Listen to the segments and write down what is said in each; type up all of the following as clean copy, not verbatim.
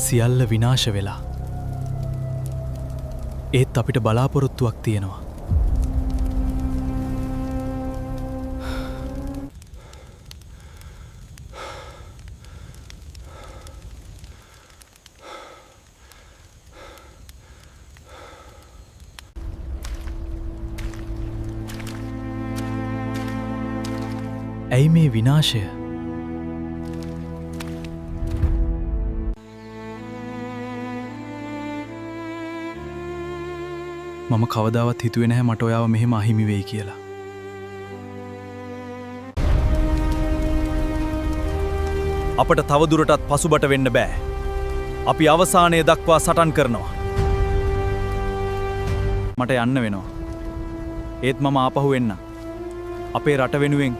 සියල්ල විනාශ වෙලා. ඒත් අපිට බලාපොරොත්තුවක් තියෙනවා. ඇයි මේ විනාශය? මම කවදාවත් හිතුවේ නැහැ මට ඔයාව මෙහෙම අහිමි වෙයි කියලා. අපට තවදුරටත් පසුබට වෙන්න බෑ. අපි අවසානයේ දක්වා සටන් කරනවා. මට යන්න වෙනවා. ඒත් මම ආපහු එන්න. අපේ රට වෙනුවෙන්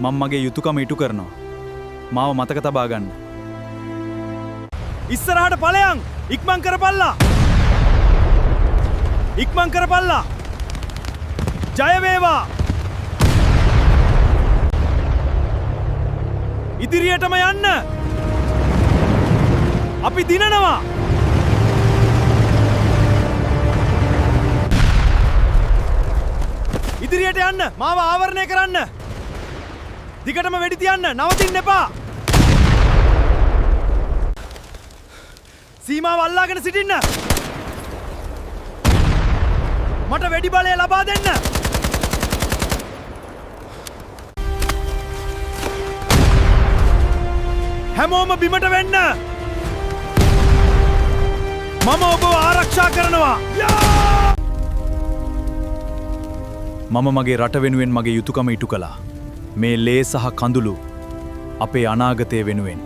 මම මගේ යුතුයකම ඉටු කරනවා. මාව මතක තබා ගන්න. ඉස්සරහට ඵලයන් ඉක්මන් කරපල්ලා. ඉක්මන් කරපල්ලා. ජය වේවා. ඉදිරියටම යන්න. අපි දිනනවා. ඉදිරියට යන්න. මාව ආවරණය කරන්න. දිගටම වෙඩි තියන්න. නවතින්න එපා. සීමාව අල්ලාගෙන සිටින්න. මට වෙඩි බලය ලබා දෙන්න. හැමෝම බිමට වෙන්න. මම ඔබව ආරක්ෂා කරනවා. මම මගේ රට වෙනුවෙන් මගේ යුතුයකම ඉටු කළා. මේ ලේ සහ කඳුළු අපේ අනාගතය වෙනුවෙන්.